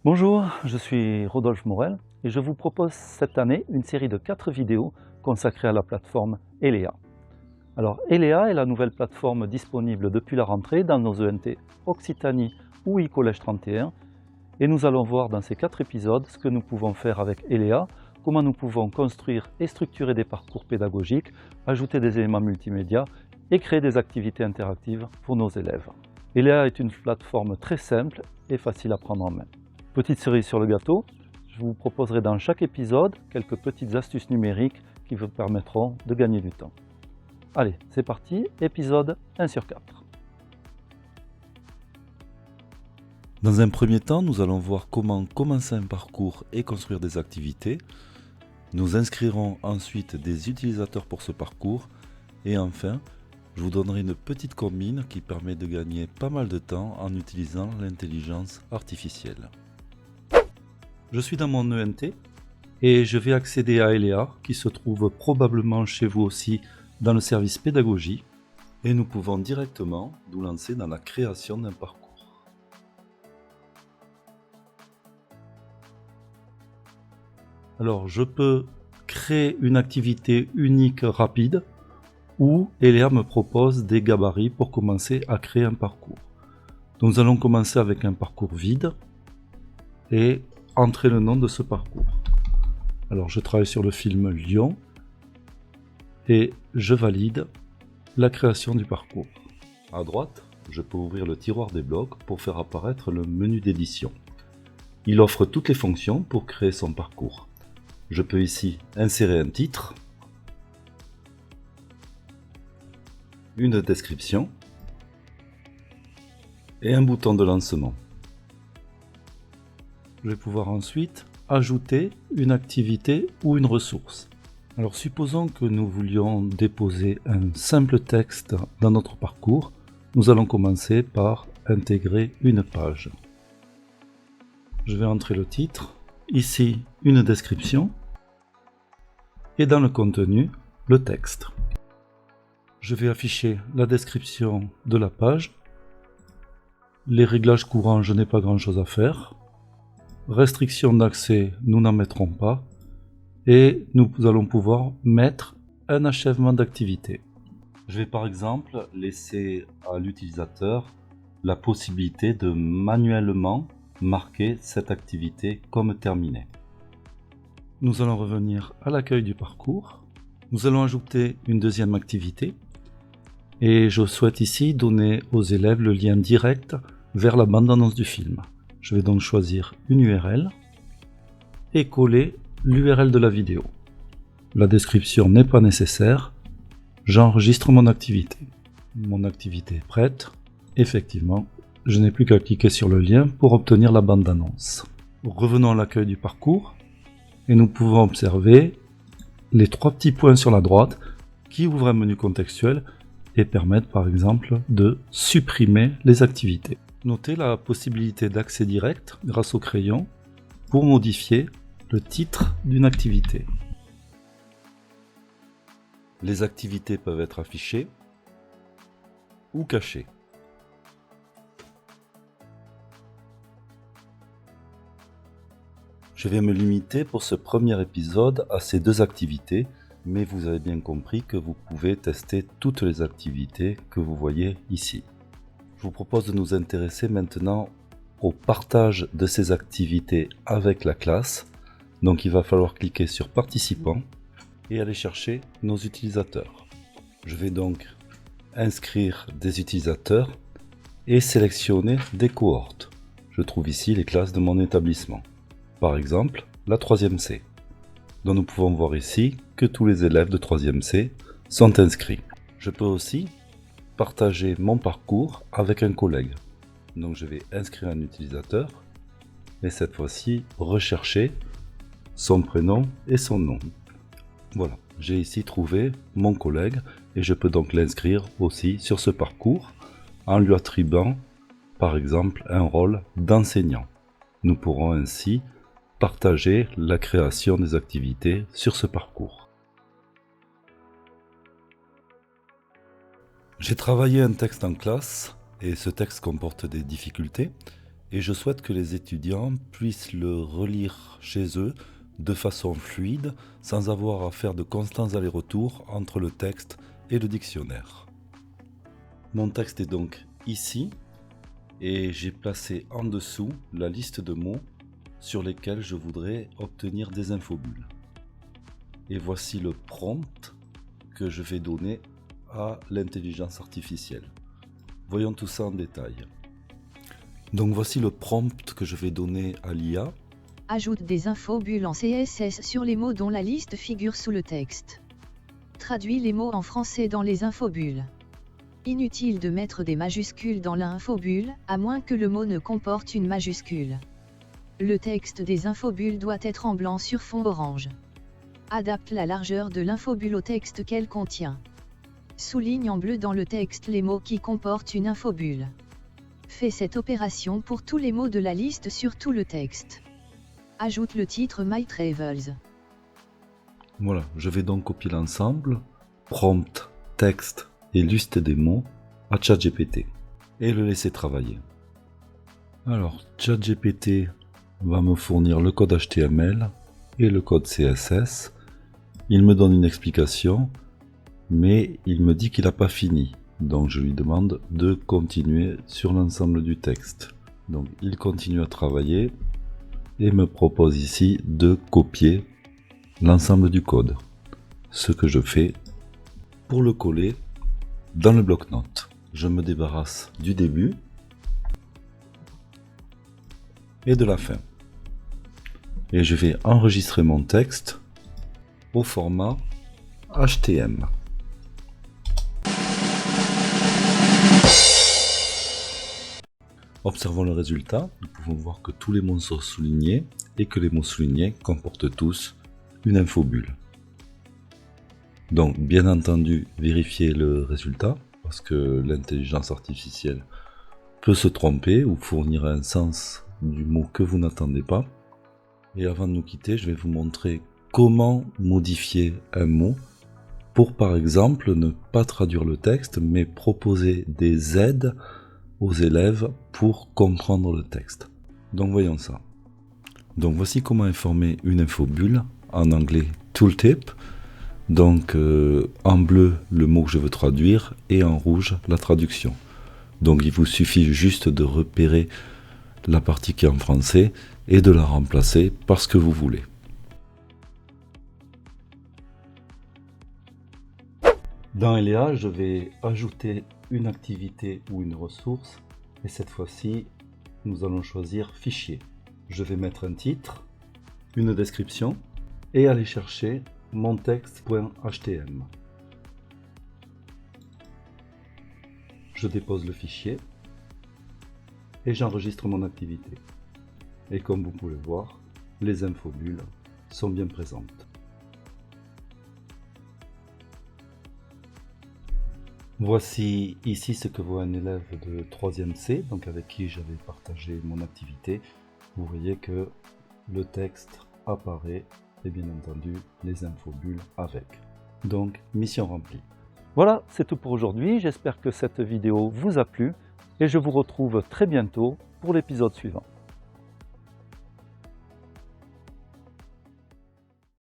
Bonjour, je suis Rodolphe Morel et je vous propose cette année une série de 4 vidéos consacrées à la plateforme Elea. Alors Elea est la nouvelle plateforme disponible depuis la rentrée dans nos ENT Occitanie ou e-Collège 31 et nous allons voir dans ces 4 épisodes ce que nous pouvons faire avec Elea, comment nous pouvons construire et structurer des parcours pédagogiques, ajouter des éléments multimédia et créer des activités interactives pour nos élèves. Elea est une plateforme très simple et facile à prendre en main. Petite cerise sur le gâteau, je vous proposerai dans chaque épisode quelques petites astuces numériques qui vous permettront de gagner du temps. Allez, c'est parti, épisode 1 sur 4. Dans un premier temps, nous allons voir comment commencer un parcours et construire des activités. Nous inscrirons ensuite des utilisateurs pour ce parcours. Et enfin, je vous donnerai une petite combine qui permet de gagner pas mal de temps en utilisant l'intelligence artificielle. Je suis dans mon ENT et je vais accéder à Elea qui se trouve probablement chez vous aussi dans le service pédagogie et nous pouvons directement nous lancer dans la création d'un parcours. Alors je peux créer une activité unique rapide ou Elea me propose des gabarits pour commencer à créer un parcours. Donc nous allons commencer avec un parcours vide et entrer le nom de ce parcours. Alors je travaille sur le film Lyon et je valide la création du parcours. À droite, je peux ouvrir le tiroir des blocs pour faire apparaître le menu d'édition. Il offre toutes les fonctions pour créer son parcours. Je peux ici insérer un titre, une description et un bouton de lancement. Je vais pouvoir ensuite ajouter une activité ou une ressource. Alors supposons que nous voulions déposer un simple texte dans notre parcours. Nous allons commencer par intégrer une page. Je vais entrer le titre, ici une description et dans le contenu, le texte. Je vais afficher la description de la page. Les réglages courants, je n'ai pas grand chose à faire. Restriction d'accès, nous n'en mettrons pas. Et nous allons pouvoir mettre un achèvement d'activité. Je vais par exemple laisser à l'utilisateur la possibilité de manuellement marquer cette activité comme terminée. Nous allons revenir à l'accueil du parcours. Nous allons ajouter une deuxième activité. Et je souhaite ici donner aux élèves le lien direct vers la bande-annonce du film. Je vais donc choisir une URL et coller l'URL de la vidéo. La description n'est pas nécessaire. J'enregistre mon activité. Mon activité est prête. Effectivement, je n'ai plus qu'à cliquer sur le lien pour obtenir la bande-annonce. Revenons à l'accueil du parcours et nous pouvons observer les 3 petits points sur la droite qui ouvrent un menu contextuel et permettent par exemple de supprimer les activités. Notez la possibilité d'accès direct grâce au crayon pour modifier le titre d'une activité. Les activités peuvent être affichées ou cachées. Je vais me limiter pour ce premier épisode à ces 2 activités, mais vous avez bien compris que vous pouvez tester toutes les activités que vous voyez ici. Je vous propose de nous intéresser maintenant au partage de ces activités avec la classe. Donc il va falloir cliquer sur Participants et aller chercher nos utilisateurs. Je vais donc inscrire des utilisateurs et sélectionner des cohortes. Je trouve ici les classes de mon établissement. Par exemple, la 3e C. Donc nous pouvons voir ici que tous les élèves de 3e C sont inscrits. Je peux aussi partager mon parcours avec un collègue. Donc je vais inscrire un utilisateur et cette fois-ci rechercher son prénom et son nom. Voilà, j'ai ici trouvé mon collègue et je peux donc l'inscrire aussi sur ce parcours en lui attribuant par exemple un rôle d'enseignant. Nous pourrons ainsi partager la création des activités sur ce parcours. J'ai travaillé un texte en classe et ce texte comporte des difficultés et je souhaite que les étudiants puissent le relire chez eux de façon fluide, sans avoir à faire de constants allers-retours entre le texte et le dictionnaire. Mon texte est donc ici, et j'ai placé en dessous la liste de mots sur lesquels je voudrais obtenir des infobules. Et voici le prompt que je vais donner à l'intelligence artificielle. Voyons tout ça en détail. Donc voici le prompt que je vais donner à l'IA. Ajoute des infobules en CSS sur les mots dont la liste figure sous le texte. Traduis les mots en français dans les infobules. Inutile de mettre des majuscules dans l'infobule, à moins que le mot ne comporte une majuscule. Le texte des infobules doit être en blanc sur fond orange. Adapte la largeur de l'infobule au texte qu'elle contient. Souligne en bleu dans le texte les mots qui comportent une infobule. Fais cette opération pour tous les mots de la liste sur tout le texte. Ajoute le titre My Travels. Voilà, je vais donc copier l'ensemble, prompt, texte et liste des mots à ChatGPT et le laisser travailler. Alors, ChatGPT va me fournir le code HTML et le code CSS. Il me donne une explication, mais il me dit qu'il n'a pas fini. Donc je lui demande de continuer sur l'ensemble du texte. Donc il continue à travailler et me propose ici de copier l'ensemble du code. Ce que je fais pour le coller dans le bloc-notes. Je me débarrasse du début et de la fin. Et je vais enregistrer mon texte au format HTML. Observons le résultat, nous pouvons voir que tous les mots sont soulignés et que les mots soulignés comportent tous une infobulle. Donc bien entendu, vérifiez le résultat parce que l'intelligence artificielle peut se tromper ou fournir un sens du mot que vous n'attendez pas. Et avant de nous quitter, je vais vous montrer comment modifier un mot pour par exemple ne pas traduire le texte mais proposer des aides aux élèves pour comprendre le texte. Donc voyons ça. Donc voici comment informer une infobulle, en anglais tooltip. Donc en bleu le mot que je veux traduire et en rouge la traduction. Donc il vous suffit juste de repérer la partie qui est en français et de la remplacer par ce que vous voulez. Dans LEA, je vais ajouter une activité ou une ressource et cette fois-ci, nous allons choisir fichier. Je vais mettre un titre, une description et aller chercher mon texte.html. Je dépose le fichier et j'enregistre mon activité. Et comme vous pouvez voir, les infobules sont bien présentes. Voici ici ce que voit un élève de 3e C, donc avec qui j'avais partagé mon activité. Vous voyez que le texte apparaît et bien entendu les infobules avec. Donc mission remplie. Voilà, c'est tout pour aujourd'hui. J'espère que cette vidéo vous a plu et je vous retrouve très bientôt pour l'épisode suivant.